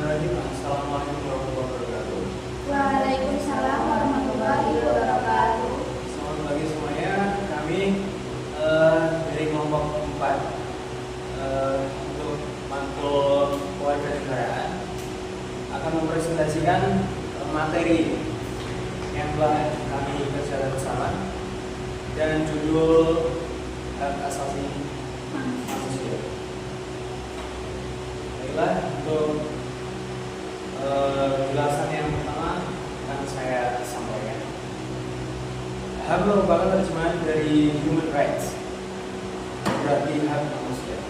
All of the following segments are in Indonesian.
Bismillahirrahmanirrahim. Assalamualaikum warahmatullahi wabarakatuh. Waalaikumsalam warahmatullahi wabarakatuh. Selamat pagi semuanya. Kami dari kelompok 4 untuk matkul kewarganegaraan akan mempresentasikan materi yang telah kami kerjakan bersama dan judul hak asasi manusia. Baiklah, untuk penjelasan yang pertama akan saya sampaikan. HAM merupakan terjemahan dari human rights, berarti hak manusia.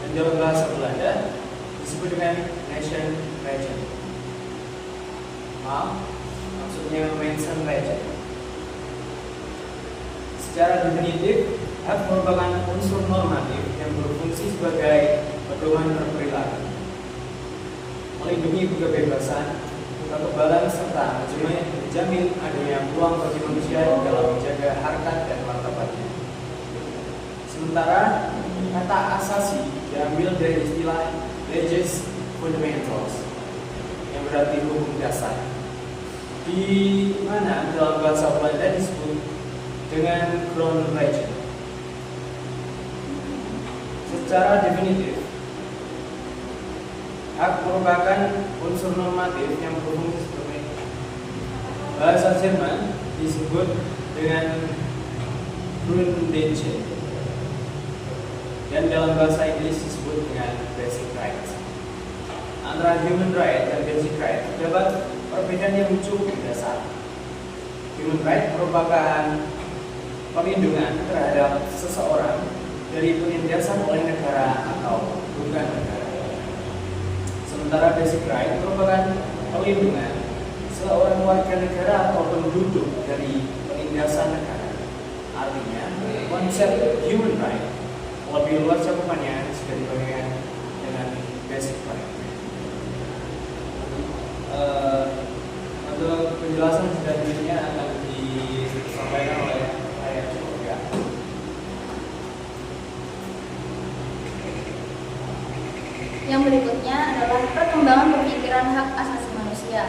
Dan dalam bahasa Belanda disebut dengan nation rechten. Maksudnya mensenrechten. Secara definitif, hak merupakan unsur normatif yang berfungsi sebagai pedoman berperilaku, melindungi kebebasan, kekebalan serta menjamin adanya peluang bagi manusia dalam menjaga harkat dan martabatnya. Sementara kata asasi diambil dari istilah leges fundamentals yang berarti hukum dasar, di mana dalam bahasa Belanda disebut dengan grondrechten. Secara definitif, hak merupakan unsur normatif yang berfungsi sebagai bahasa Jerman disebut dengan Grundrechte dan dalam bahasa Inggris disebut dengan basic rights. Antara human right dan basic right terdapat perbedaan yang cukup dasar. Human right merupakan perlindungan terhadap seseorang dari penindasan oleh negara atau bukan negara. Sementara basic right merupakan perlindungan seorang warga negara atau penduduk dari penindasan negara. Artinya, konsep human right lebih luas cakupannya jika dibandingkan dengan basic right. Untuk penjelasan selanjutnya akan disampaikan oleh saya juga. Yang berikutnya adalah perkembangan pemikiran hak asasi manusia.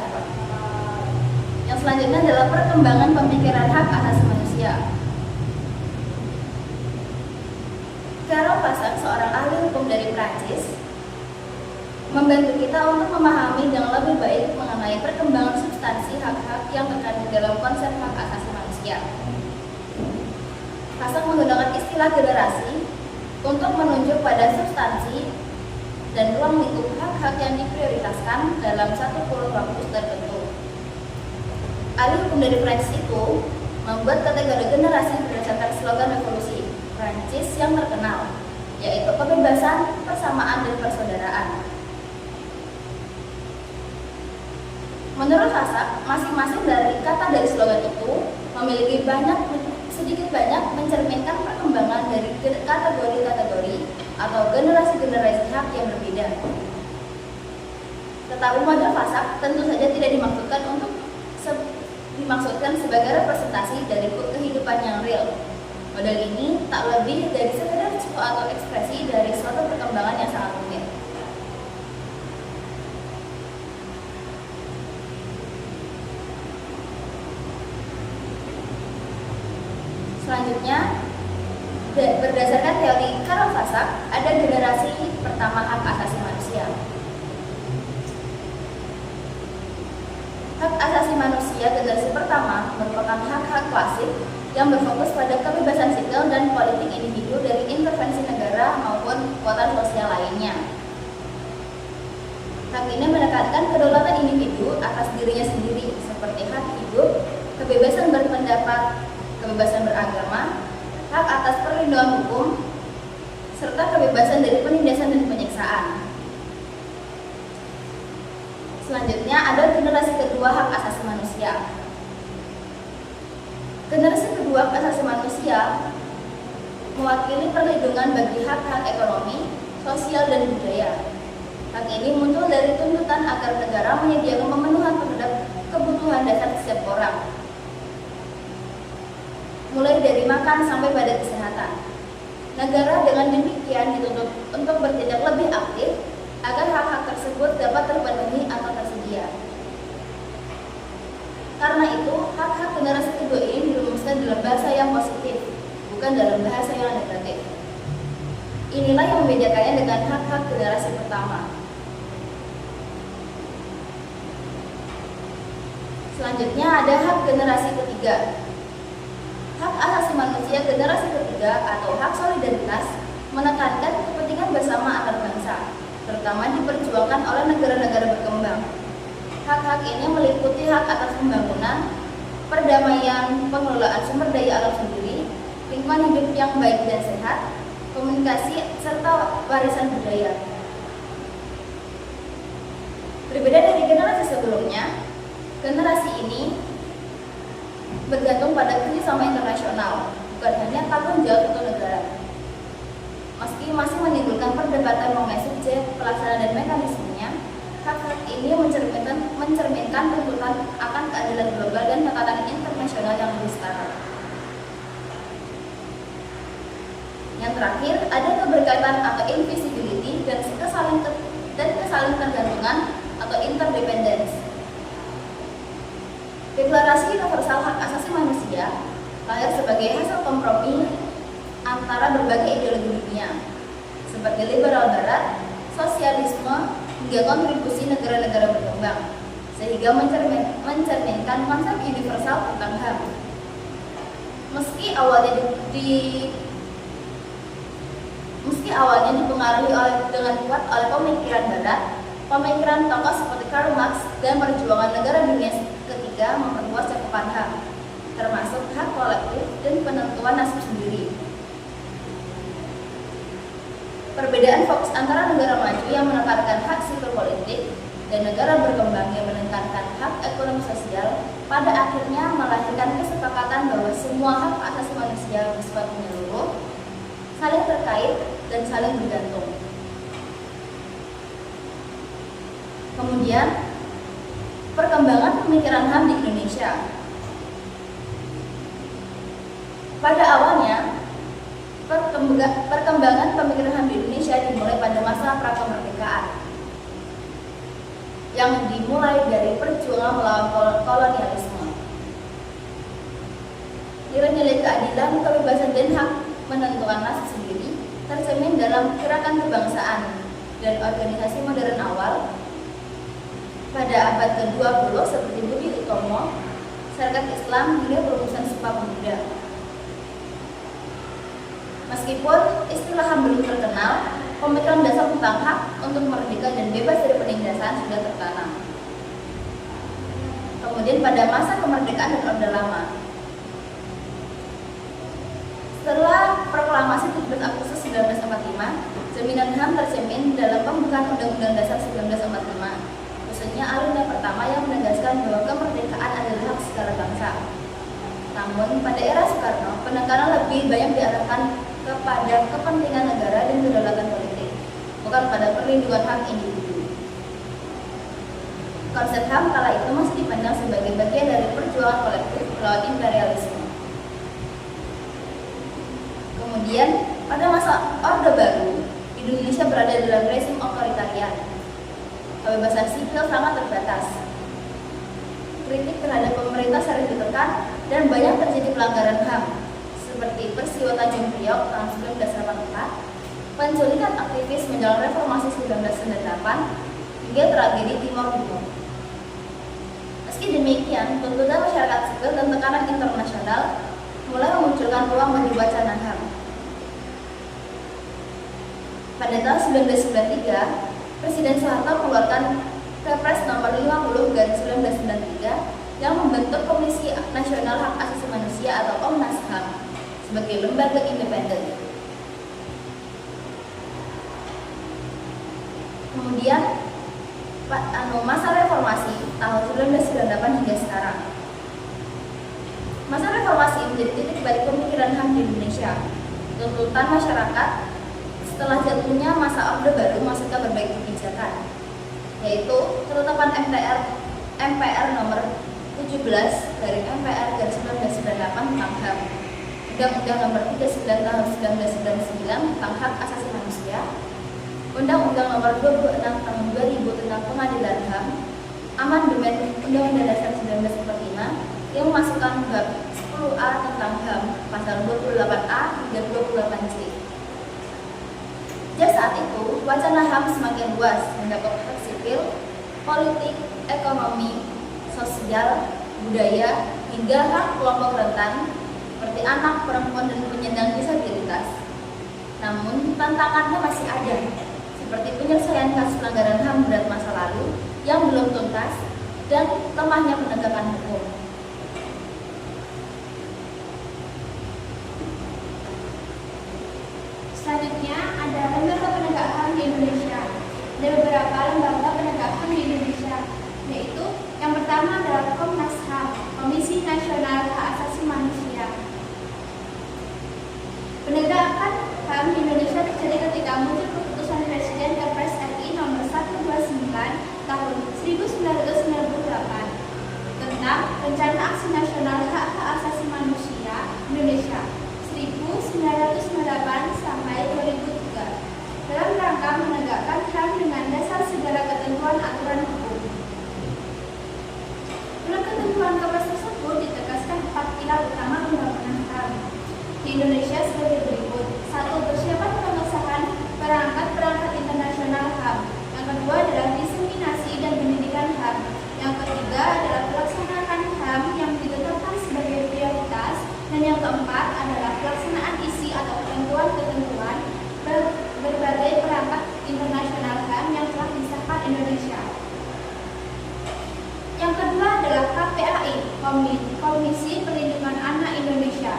Yang selanjutnya adalah perkembangan pemikiran hak asasi manusia. Karol Pasek, seorang ahli hukum dari Prancis, membantu kita untuk memahami dengan lebih baik mengenai perkembangan substansi hak-hak yang terkandung dalam konsep hak asasi manusia. Pasek menggunakan istilah generasi untuk menunjuk pada substansi dan ruang lingkup hak-hak yang diprioritaskan dalam satu kurun waktu tertentu. Ahli hukum dari Prancis itu membuat kategori generasi berdasarkan slogan revolusi Prancis yang terkenal, yaitu kebebasan, persamaan, dan persaudaraan. Menurut Pasek, masing-masing dari kata dari slogan itu memiliki sedikit banyak mencerminkan perkembangan dari kategori-kategori atau generasi-generasi hak yang berbeda. Tetapi model Pasek tentu saja tidak dimaksudkan sebagai representasi dari kehidupan yang real. Model ini tak lebih dari sekedar contoh atau ekspresi dari suatu perkembangan yang sangat rumit. Selanjutnya, berdasarkan teori Karol Pasek, ada generasi pertama hak asasi manusia. Hak asasi manusia generasi pertama merupakan hak-hak klasik yang berfokus pada kebebasan sipil dan politik individu dari intervensi negara maupun kekuatan sosial lainnya. Hak ini menekankan kedaulatan individu atas dirinya sendiri, seperti hak hidup, kebebasan berpendapat, kebebasan beragama, hak atas perlindungan hukum, serta kebebasan dari penindasan dan penyiksaan. Selanjutnya ada generasi kedua hak asasi manusia. Generasi kedua hak asasi manusia mewakili perlindungan bagi hak-hak ekonomi, sosial, dan budaya. Hak ini muncul dari tuntutan agar negara menyediakan pemenuhan terhadap kebutuhan dasar setiap orang, mulai dari makan sampai pada kesehatan. Negara dengan demikian dituntut untuk bertindak lebih aktif agar hak-hak tersebut dapat terpenuhi dalam bahasa yang positif, bukan dalam bahasa yang negatif. Inilah yang membedakannya dengan hak-hak generasi pertama. Selanjutnya ada hak generasi ketiga. Hak asasi manusia generasi ketiga atau hak solidaritas menekankan kepentingan bersama antar bangsa, terutama diperjuangkan oleh negara-negara berkembang. Hak-hak ini meliputi hak atas pembangunan, perdamaian, pengelolaan sumber daya alam sendiri, lingkungan hidup yang baik dan sehat, komunikasi, serta warisan budaya. Berbeda dari generasi sebelumnya, generasi ini bergantung pada kerjasama internasional, bukan hanya tanggung jawab satu negara. Meski masih menimbulkan perdebatan mengenai subjek, pelaksanaan dan mekanismenya, hak-hak ini mencerminkan tuntutan akan keadilan global dan tatanan internasional yang lebih setara. Yang terakhir, ada keberkaitan atau invisibility dan kesaling tergantungan atau interdependence. Deklarasi Universal Hak Asasi Manusia lahir sebagai hasil kompromi antara berbagai ideologi dunia, seperti liberal barat, sosialisme, hingga kontribusi negara-negara berkembang, sehingga mencerminkan konsep universal tentang HAM. Meski awalnya dipengaruhi dengan kuat oleh pemikiran barat, pemikiran tokoh seperti Karl Marx dan perjuangan negara dunia ketiga memperluas cakupan HAM, termasuk hak kolektif dan penentuan nasib sendiri. Perbedaan fokus antara negara maju yang menekankan hak sipil politik dan negara berkembang yang menekankan hak ekonomi sosial pada akhirnya melahirkan kesepakatan bahwa semua hak asasi manusia bersifat menyeluruh, saling terkait dan saling bergantung. Kemudian, perkembangan pemikiran HAM di Indonesia. Pada awalnya, perkembangan pemikiran HAM di Indonesia dimulai pada masa prakemerdekaan, yang dimulai dari perjuangan melawan kolonialisme. Nilai-nilai keadilan, kebebasan dan hak menentukan nasib sendiri tercermin dalam gerakan kebangsaan dan organisasi modern awal pada abad ke-20 seperti Budi Utomo, Serikat Islam hingga Perumusan Sumpah Pemuda. Meskipun istilah HAM belum terkenal, pemikiran dasar tentang hak untuk merdeka dan bebas dari penindasan sudah tertanam. Kemudian pada masa kemerdekaan dan Orde Lama, setelah proklamasi 17 Agustus 1945, jaminan HAM tercermin dalam pembukaan Undang-Undang Dasar 1945. Khususnya alinea pertama yang menegaskan bahwa kemerdekaan adalah hak segala bangsa. Namun pada era Soekarno, penekanan lebih banyak diarahkan kepada kepentingan negara dan kedaulatan politik, bukan pada perlindungan hak individu. Konsep HAM kala itu masih dipandang sebagai bagian dari perjuangan kolektif melawan imperialisme. Kemudian pada masa Orde Baru, Indonesia berada dalam rezim otoritarian. Kebebasan sipil sangat terbatas. Kritik terhadap pemerintah sering ditekan dan banyak terjadi pelanggaran HAM seperti peristiwa Tanjung Priok tahun 1984, penculikan aktivis menjelang reformasi 1998, hingga tragedi Timor Timur. Meski demikian, tuntutan masyarakat sipil dan tekanan internasional mulai memunculkan ruang bagi wacana HAM. Pada tahun 1993, Presiden Soeharto mengeluarkan Kepres nomor 50/1993 yang membentuk Komisi Nasional Hak Asasi Manusia atau Komnas HAM sebagai lembaga independen. Kemudian masa reformasi tahun 1998 hingga sekarang. Masa reformasi menjadi titik balik pemikiran HAM di Indonesia. Tuntutan masyarakat setelah jatuhnya masa Orde Baru masukkan berbagai kebijakan, yaitu ketetapan MPR nomor 17/MPR/1998 tentang HAM, Undang-Undang nomor 39 tahun 1999 tentang hak asasi manusia, Undang-Undang nomor 26 tahun 2000 tentang pengadilan HAM, Amandemen Undang-Undang Dasar 1945 yang memasukkan bab 10 50A tentang HAM, pasal 28A hingga 28C. Sejak saat itu, wacana HAM semakin luas mendapat hak sipil, politik, ekonomi, sosial, budaya, hingga hak kelompok rentan seperti anak, perempuan, dan penyandang disabilitas. Namun, tantangannya masih ada, seperti penyelesaian kasus pelanggaran HAM berat masa lalu yang belum tuntas dan lemahnya penegakan hukum. Selanjutnya ada lembaga penegak HAM di Indonesia. Ada beberapa lembaga penegak HAM di Indonesia, yaitu yang pertama adalah Komnas HAM, Komisi Nasional Hak Asasi Manusia. Penegakan HAM di Indonesia terjadi ketika muncul keputusan Presiden Kepres RI nomor 129 tahun 1998 tentang Rencana Aksi Nasional Hak Asasi Manusia Indonesia 1998 sampai 2003 dalam rangka menegakkan HAM dengan dasar segala ketentuan aturan hukum. Dalam ketentuan Kepres tersebut ditegaskan 4 pilar utama pembangunan HAM di Indonesia sebagai berikut. 1. Persiapan pengesahan perangkat internasional HAM. Yang kedua adalah diseminasi dan pendidikan HAM. Yang ketiga adalah pelaksanaan HAM yang ditetapkan sebagai prioritas. Dan yang keempat adalah pelaksanaan isi atau ketentuan-ketentuan berbagai perangkat internasional HAM yang telah disahkan Indonesia. Yang kedua adalah KPAI, Komisi Perlindungan Anak Indonesia.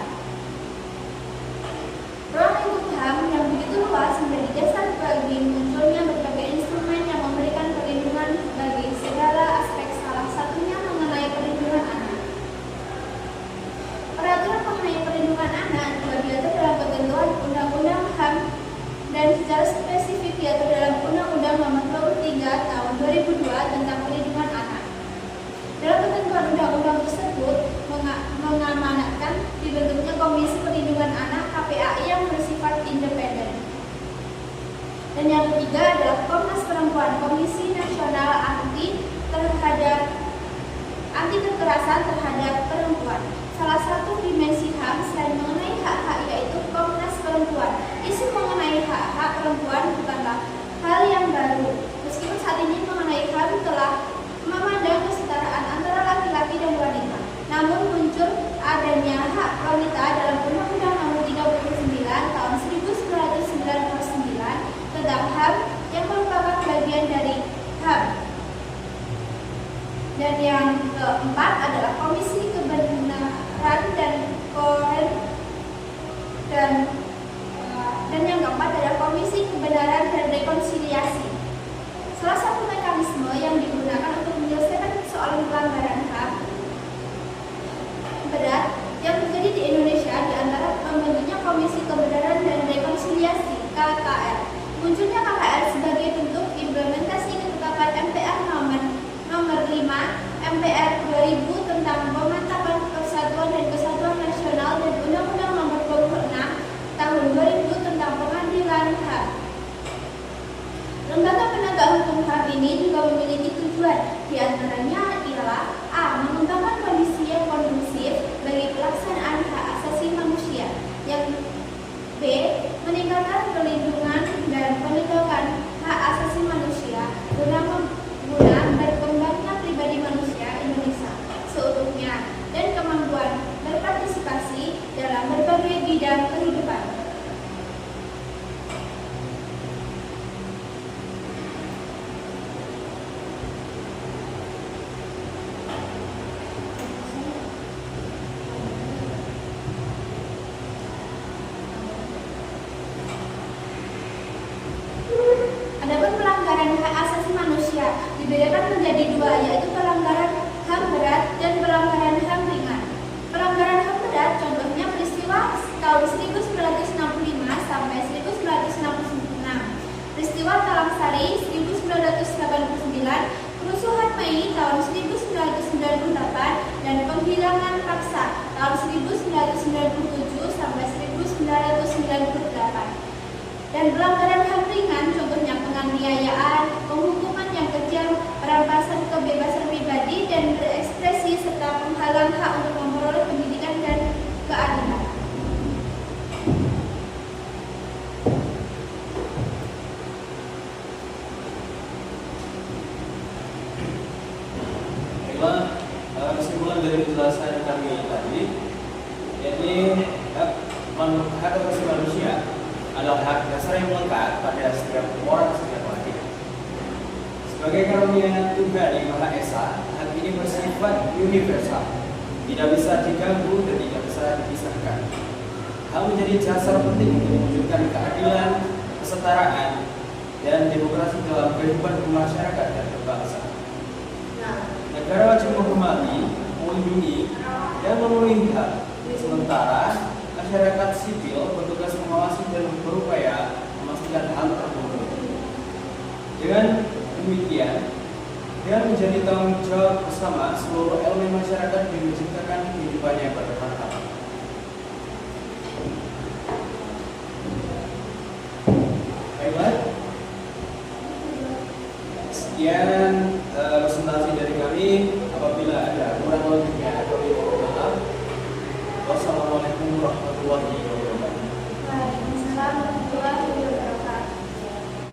Ruang lingkup HAM yang begitu luas menjadi dasar bagi munculnya berbagai instrumen yang memberikan perlindungan bagi segala aspek, salah satunya mengenai perlindungan anak. Peraturan mengenai perlindungan anak juga diatur dalam ketentuan Undang-Undang HAM dan secara spesifik diatur dalam Undang-Undang Nomor 23 Tahun 2002 tentang Perlindungan Anak. Dalam ketentuan undang-undang tersebut mengamanatkan dibentuknya Komisi Perlindungan Anak KPAI yang bersifat independen. Dan yang ketiga adalah Komnas Perempuan, Komisi Nasional Anti Kekerasan terhadap Perempuan. Salah satu dimensi HAM selain mengenai hak-hak yaitu Komnas Perempuan. Isu mengenai hak-hak perempuan bukanlah hal yang baru. Meskipun saat ini mengenai HAM telah memandang kesetaraan antara laki-laki dan wanita. Namun muncul adanya hak wanita dalam Undang-Undang Nomor 39 Tahun 1999 tentang HAM yang merupakan bagian dari HAM. Dan yang keempat adalah Komisi Kebenaran dan yang keempat adalah Komisi Kebenaran dan Rekonsiliasi. Salah satu mekanisme yang digunakan untuk menyelesaikan persoalan pelanggaran HAM berat yang terjadi di Indonesia diantara membentuknya Komisi Kebenaran dan Rekonsiliasi (KKR). Munculnya KKR sebagai bentuk implementasi ketetapan MPR nomor 5 MPR 2000 tentang pemantapan persatuan dan kesatuan nasional dan Undang-Undang Nomor 26 Tahun 2000 tentang pengadilan HAM. Lembaga penegak hukum HAM ini juga memiliki tujuan, diantaranya ialah A. Mengembangkan kondisi yang kondusif bagi pelaksanaan hak asasi manusia. Yang B. Meningkatkan perlindungan dan penegakan hak asasi manusia guna berkembangnya pribadi manusia Indonesia seutuhnya dan kemampuan berpartisipasi dalam berbagai bidang kehidupan. Adapun pelanggaran hak asasi manusia dibedakan menjadi dua, yaitu pelanggaran HAM berat dan pelanggaran HAM ringan. Pelanggaran HAM berat contohnya peristiwa tahun 1965 sampai 1966, peristiwa Talang Sari 1989, kerusuhan Mei tahun 1998, dan penghilangan paksa tahun 1997 sampai 1998. Dan pelanggaran HAM ringan contohnya penganiayaan, penghukuman yang kejam, perampasan kebebasan pribadi dan berekspresi serta penghalang hak untuk memperoleh pendidikan dan dari penjelasan kami tadi, yakni hak asasi manusia adalah hak dasar yang melekat pada setiap orang setiap manusia. Sebagai karunia Tuhan yang Maha Esa, hak ini bersifat universal, tidak bisa diganggu dan tidak bisa dipisahkan. Hal menjadi dasar penting untuk mewujudkan keadilan, kesetaraan, dan demokrasi dalam kehidupan masyarakat dan berbangsa. Negara wajib menghormati, melindungi, dan memenuhi hak. Sementara masyarakat sipil bertugas mengawasi dan berupaya memastikan hal terpenuhi. Dengan demikian, menjadi tanggung jawab bersama seluruh elemen masyarakat yang menciptakan kehidupan yang bermartabat. Baiklah, sekian presentasi dari kami. Apabila ada kurang lebihnya atau